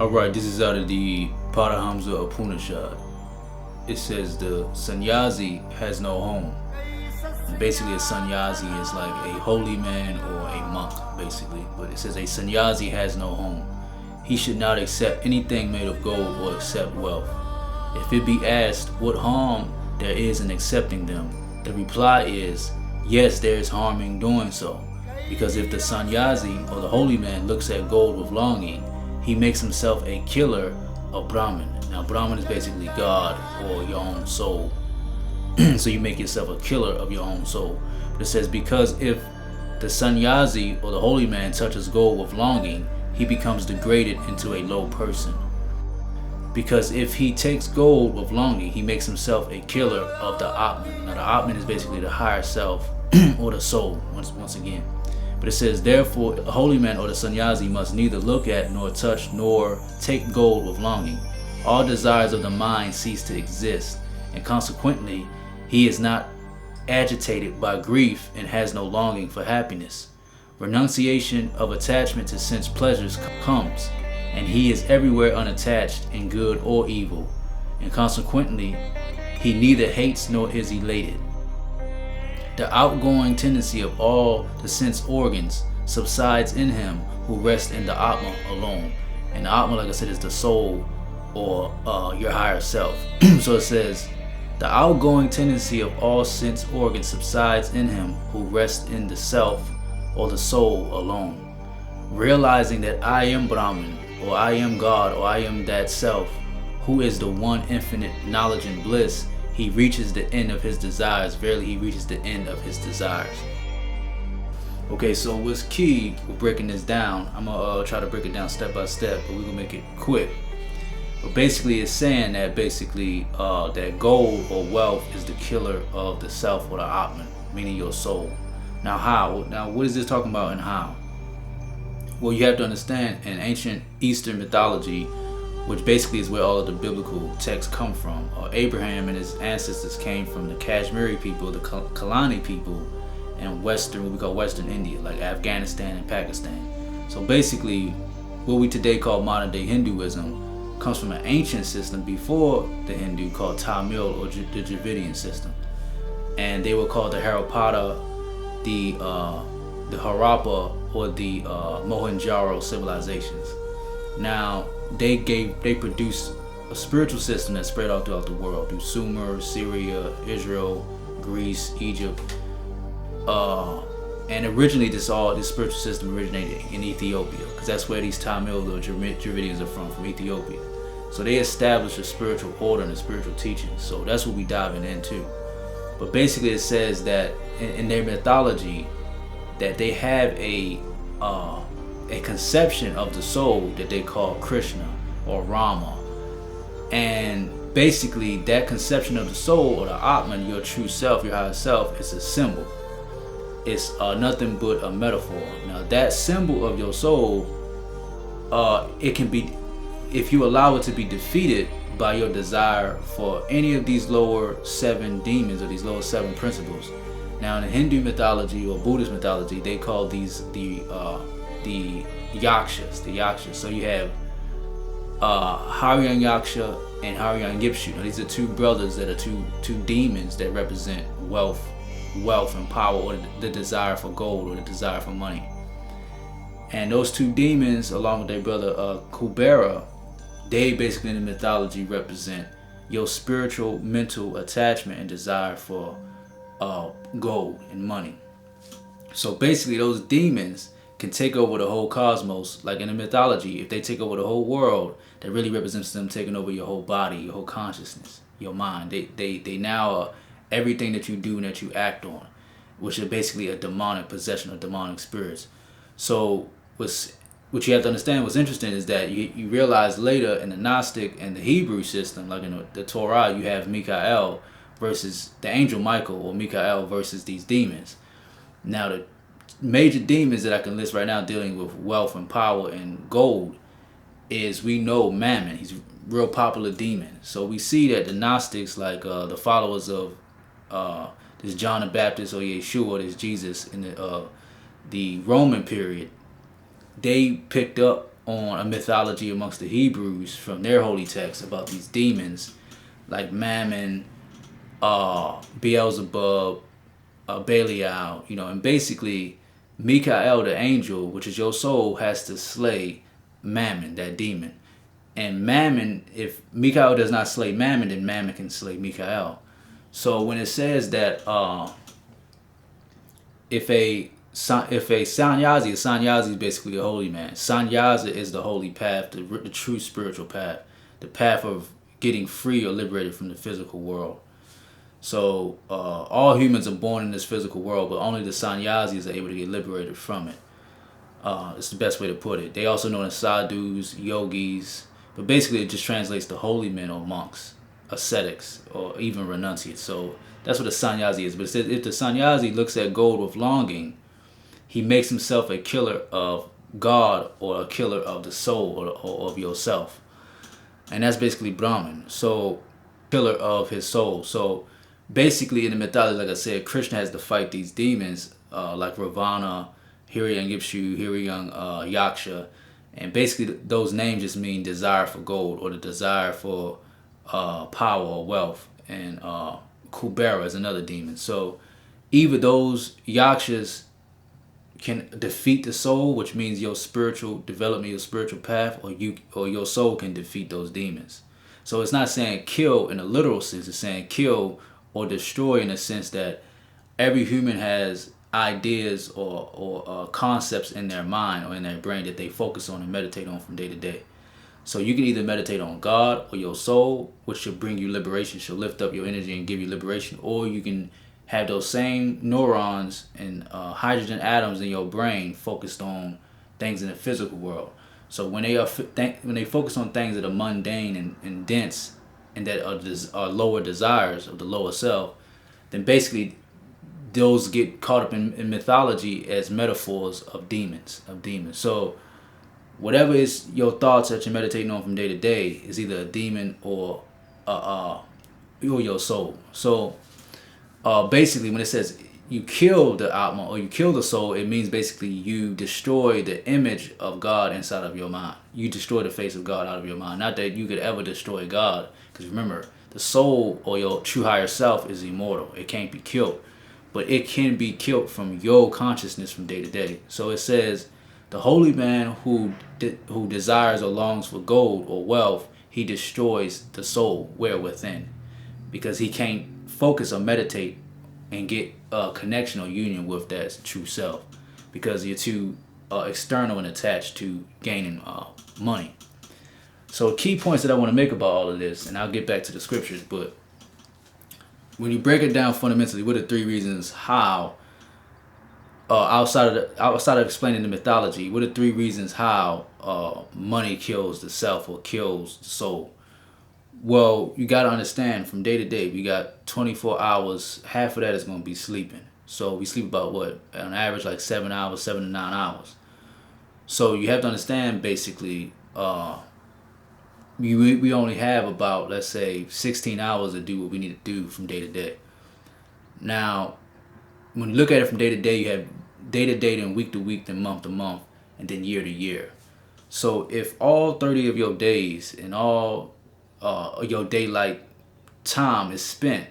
Alright, this is out of the Paramahamsa Upanishad. It says the sannyasi has no home. And basically, a sannyasi is like a holy man or a monk, basically. But it says a sannyasi has no home. He should not accept anything made of gold or accept wealth. If it be asked what harm there is in accepting them, the reply is, yes, there is harm in doing so. Because if the sannyasi or the holy man looks at gold with longing, he makes himself a killer of Brahman. Now, Brahman is basically God or your own soul. So you make yourself a killer of your own soul. But it says, because if the sannyasi or the holy man touches gold with longing, he becomes degraded into a low person. Because if he takes gold with longing, he makes himself a killer of the Atman. Now, the Atman is basically the higher self or the soul, once again. But it says, therefore, the holy man or the sannyasi must neither look at, nor touch, nor take gold with longing. All desires of the mind cease to exist, and consequently, he is not agitated by grief and has no longing for happiness. Renunciation of attachment to sense pleasures comes, and he is everywhere unattached in good or evil, and consequently, he neither hates nor is elated. The outgoing tendency of all the sense organs subsides in him who rests in the Atma alone. And the Atma, like I said, is the soul or your higher self. So it says, the outgoing tendency of all sense organs subsides in him who rests in the self or the soul alone. Realizing that I am Brahman, or I am God, or I am that self, who is the one infinite knowledge and bliss, he reaches the end of his desires. Verily, he reaches the end of his desires. Okay, so what's key with breaking this down, I'm gonna try to break it down step by step, but we're gonna make it quick. But basically, it's saying that that gold or wealth is the killer of the self or the Atman, meaning your soul. Now, how? Now, what is this talking about and how? Well, you have to understand, in ancient Eastern mythology, which basically is where all of the biblical texts come from, Abraham and his ancestors came from the Kashmiri people, the Kalani people, and what we call Western India, like Afghanistan and Pakistan. So basically, what we today call modern day Hinduism comes from an ancient system before the Hindu called Tamil or the Dravidian system. And they were called the Harappa, the Harappa, or the Mohenjo-daro civilizations. Now, they produced a spiritual system that spread out throughout the world through Sumer, Syria, Israel, Greece, Egypt, and originally this spiritual system originated in Ethiopia, because that's where these Tamil or Dravidians are from Ethiopia. So they established a spiritual order and a spiritual teaching. So that's what we diving into. But basically, it says that in their mythology, that they have a conception of the soul that they call Krishna or Rama. And basically, that conception of the soul or the Atman, your true self, your higher self, is a symbol. It's nothing but a metaphor. Now, that symbol of your soul, it can be, if you allow it to be defeated by your desire for any of these lower 7 demons or these lower 7 principles. Now, in Hindu mythology or Buddhist mythology, they call these the yakshas. So you have Hiranyyaksha and Hiranyipshu. Now, these are 2 brothers that are two demons that represent wealth and power, or the desire for gold or the desire for money. And those 2 demons, along with their brother Kubera, they basically in the mythology represent your spiritual, mental attachment and desire for gold and money. So basically, those demons can take over the whole cosmos. Like in the mythology, if they take over the whole world, that really represents them taking over your whole body, your whole consciousness, your mind. They now are everything that you do and that you act on, which is basically a demonic possession of demonic spirits. So what you have to understand, what's interesting is that you realize later in the Gnostic and the Hebrew system, like in the Torah, you have Michael versus the angel Michael, or Michael versus these demons. Now, the major demons that I can list right now dealing with wealth and power and gold is, we know, Mammon. He's a real popular demon. So we see that the Gnostics, like the followers of this John the Baptist or Yeshua, this Jesus in the Roman period, they picked up on a mythology amongst the Hebrews from their holy texts about these demons like Mammon, Beelzebub, Belial, and basically Mikael, the angel, which is your soul, has to slay Mammon, that demon. And Mammon, if Mikael does not slay Mammon, then Mammon can slay Mikael. So when it says that if a sannyasi is basically a holy man. Sannyasa is the holy path, the true spiritual path, the path of getting free or liberated from the physical world. So all humans are born in this physical world, but only the sannyasis are able to get liberated from it. It's the best way to put it. They also known as sadhus, yogis, but basically it just translates to holy men or monks, ascetics, or even renunciates. So that's what a sannyasi is. But it says if the sannyasi looks at gold with longing, he makes himself a killer of God or a killer of the soul or of yourself. And that's basically Brahman. So, killer of his soul. So, basically in the mythology, like I said, Krishna has to fight these demons like Ravana, Hiranyagipshu, Yaksha. And basically those names just mean desire for gold or the desire for power or wealth. And Kubera is another demon. So, either those Yakshas can defeat the soul, which means your spiritual development, your spiritual path, or your soul can defeat those demons. So it's not saying kill in a literal sense, it's saying kill or destroy in a sense that every human has ideas or concepts in their mind or in their brain that they focus on and meditate on from day to day. So you can either meditate on God or your soul, which should bring you liberation, should lift up your energy and give you liberation, or you can have those same neurons and hydrogen atoms in your brain focused on things in the physical world. So when they focus on things that are mundane and dense and that are lower desires of the lower self, then basically those get caught up in mythology as metaphors of demons. So whatever is your thoughts that you're meditating on from day to day is either a demon or your soul. So basically when it says you kill the Atma or you kill the soul, it means basically you destroy the image of God inside of your mind. You destroy the face of God out of your mind. Not that you could ever destroy God, because remember, the soul or your true higher self is immortal. It can't be killed, but it can be killed from your consciousness from day to day. So it says the holy man who desires or longs for gold or wealth, he destroys the soul where within, because he can't focus or meditate and get a connection or union with that true self, because you're too external and attached to gaining money. So key points that I want to make about all of this, and I'll get back to the scriptures, but when you break it down fundamentally, what are 3 reasons how, outside of explaining the mythology, what are 3 reasons how money kills the self or kills the soul? Well, you got to understand from day to day, we got 24 hours. Half of that is going to be sleeping. So we sleep about what? On average, like 7 hours, 7 to 9 hours. So you have to understand basically, we only have about, let's say, 16 hours to do what we need to do from day to day. Now, when you look at it from day to day, you have day to day, then week to week, then month to month, and then year to year. So if all 30 of your days and all your daylight time is spent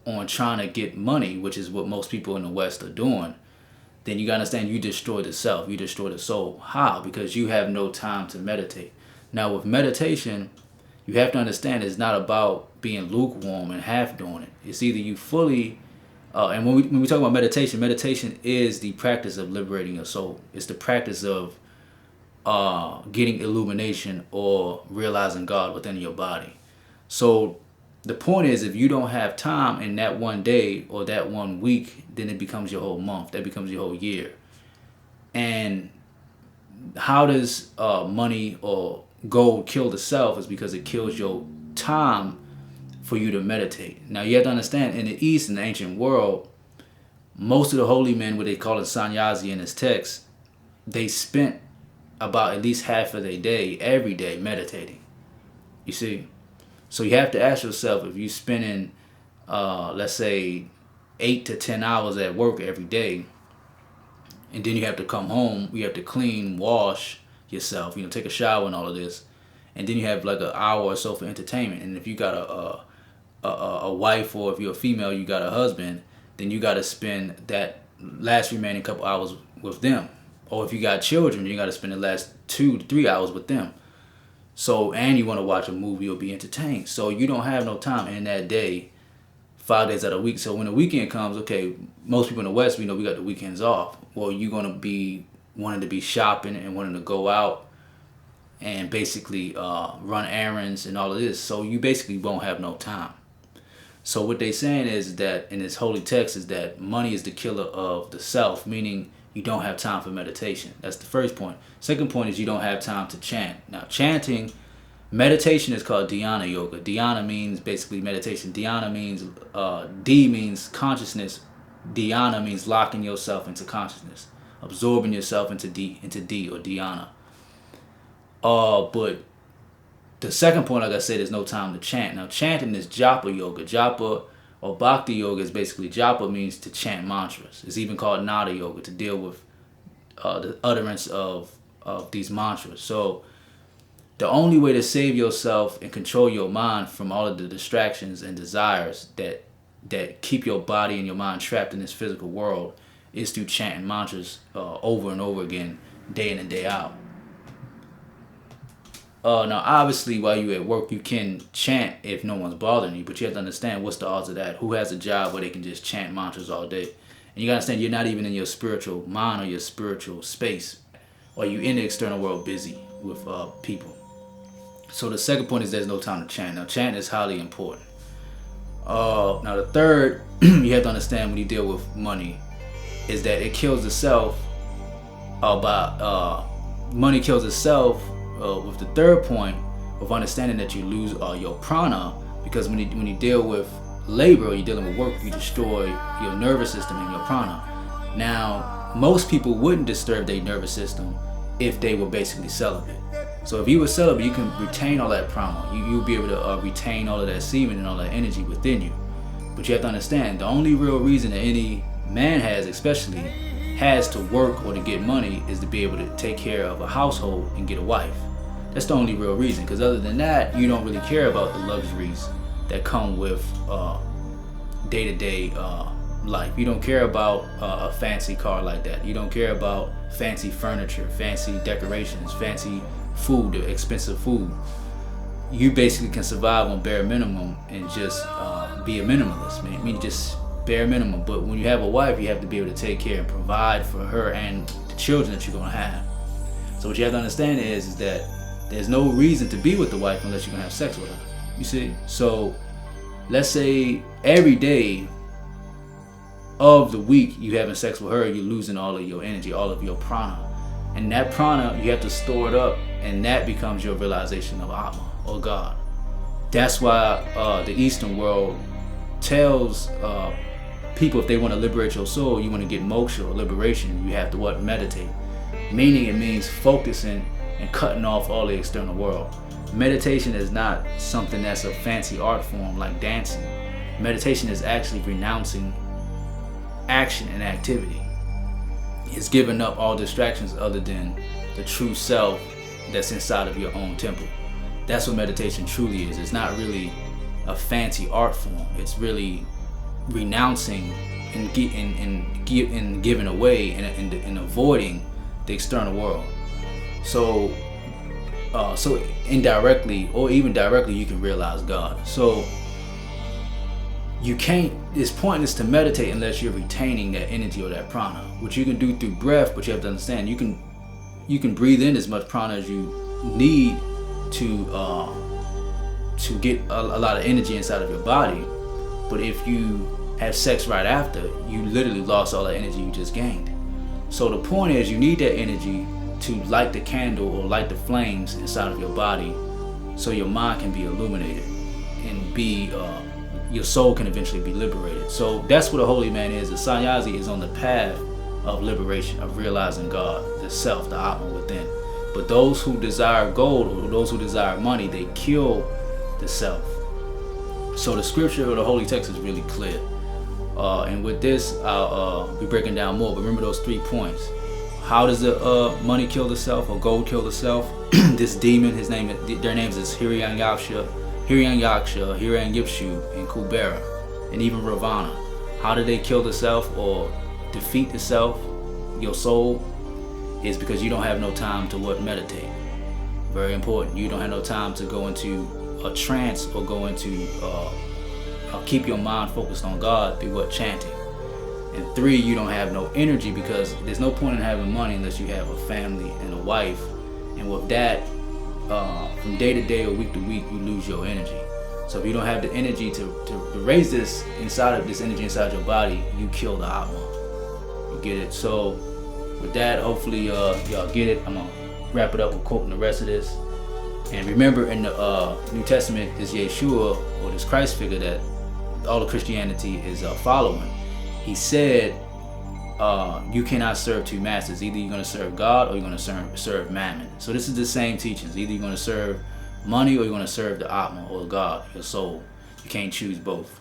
on trying to get money, which is what most people in the West are doing, then you gotta understand you destroy the self, you destroy the soul. How? Because you have no time to meditate. Now with meditation, you have to understand it's not about being lukewarm and half doing it. It's either you fully, and when we talk about meditation, meditation is the practice of liberating your soul. It's the practice of getting illumination or realizing God within your body. So the point is, if you don't have time in that one day or that one week, then it becomes your whole month. That becomes your whole year. And how does money or gold kill the self? Is because it kills your time for you to meditate. Now you have to understand, in the East, in the ancient world, most of the holy men, what they call it sannyasi in this text, they spent about at least half of their day, every day, meditating. You see? So you have to ask yourself, if you're spending, let's say, 8 to 10 hours at work every day, and then you have to come home, you have to clean, wash, yourself. Take a shower and all of this, and then you have like an hour or so for entertainment. And if you got a wife, or if you're a female, you got a husband, then you got to spend that last remaining couple hours with them. Or if you got children, you got to spend the last 2 to 3 hours with them. So, and you want to watch a movie or be entertained. So you don't have no time in that day, 5 days out of the week. So when the weekend comes, okay, most people in the West, we know we got the weekends off. Well, you're going to be wanting to be shopping and wanting to go out and basically run errands and all of this. So you basically won't have no time. So what they saying is that in this holy text is that money is the killer of the self, meaning you don't have time for meditation. That's the first point. Second point is you don't have time to chant. Now, meditation is called dhyana yoga. Dhyana means basically meditation. Dhyana means, D means consciousness. Dhyana means locking yourself into consciousness, absorbing yourself into D or dhyana. But the second point, like I said, there's no time to chant. Now, chanting is japa yoga. Japa or bhakti yoga is basically, japa means to chant mantras. It's even called nada yoga, to deal with the utterance of these mantras. So the only way to save yourself and control your mind from all of the distractions and desires that keep your body and your mind trapped in this physical world is through chanting mantras over and over again, day in and day out. Now, obviously, while you're at work, you can chant if no one's bothering you, but you have to understand what's the odds of that. Who has a job where they can just chant mantras all day? And you got to understand you're not even in your spiritual mind or your spiritual space, or you in the external world busy with people. So the second point is there's no time to chant. Now, chant is highly important. Now, the third, you have to understand when you deal with money, is that it kills the self money kills the self. With the third point of understanding that you lose your prana, because when you deal with labor or you're dealing with work, you destroy your nervous system and your prana. Now, most people wouldn't disturb their nervous system if they were basically celibate. So if you were celibate, you can retain all that prana. You'll be able to retain all of that semen and all that energy within you. But you have to understand, the only real reason that any man especially has to work or to get money is to be able to take care of a household and get a wife. That's the only real reason, because other than that, you don't really care about the luxuries that come with day-to-day life. You don't care about a fancy car like that. You don't care about fancy furniture, fancy decorations, fancy food, expensive food. You basically can survive on bare minimum and just be a minimalist, man. I mean, just bare minimum. But when you have a wife, you have to be able to take care and provide for her and the children that you're going to have. So what you have to understand is that there's no reason to be with the wife unless you're going to have sex with her. You see? So let's say every day of the week you having sex with her, you're losing all of your energy, all of your prana. And that prana, you have to store it up, and that becomes your realization of Atma, or God. That's why the Eastern world tells people, if they want to liberate your soul, you want to get moksha or liberation, you have to meditate. Meaning it means focusing and cutting off all the external world. Meditation is not something that's a fancy art form like dancing. Meditation is actually renouncing action and activity. It's giving up all distractions other than the true self that's inside of your own temple. That's what meditation truly is. It's not really a fancy art form. It's really renouncing and giving away and avoiding the external world. So indirectly or even directly, you can realize God. So it's pointless to meditate unless you're retaining that energy or that prana, which you can do through breath. But you have to understand, you can breathe in as much prana as you need to get a lot of energy inside of your body. But if you have sex right after, you literally lost all the energy you just gained. So the point is, you need that energy to light the candle or light the flames inside of your body, so your mind can be illuminated and your soul can eventually be liberated. So that's what a holy man is. A sannyasi is on the path of liberation, of realizing God, the self, the Atma within. But those who desire gold or those who desire money, they kill the self. So the scripture or the holy text is really clear. And with this, I'll be breaking down more. But remember those 3 points. How does the money kill the self or gold kill the self? This demon, their names is Hiranyaksha, Hiranyipshu, and Kubera, and even Ravana. How do they kill the self or defeat the self, your soul? Is because you don't have no time to meditate. Very important. You don't have no time to go into a trance or go into keep your mind focused on God through chanting. And 3, you don't have no energy, because there's no point in having money unless you have a family and a wife. And with that, from day to day or week to week, you lose your energy. So if you don't have the energy to raise this energy inside your body, you kill the Atma. You get it? So with that, hopefully y'all get it. I'm gonna wrap it up with quoting the rest of this. And remember, in the New Testament, this Yeshua, or this Christ figure that all of Christianity is following, he said, you cannot serve 2 masters. Either you're going to serve God or you're going to serve Mammon. So this is the same teachings. Either you're going to serve money or you're going to serve the Atma or God, your soul. You can't choose both.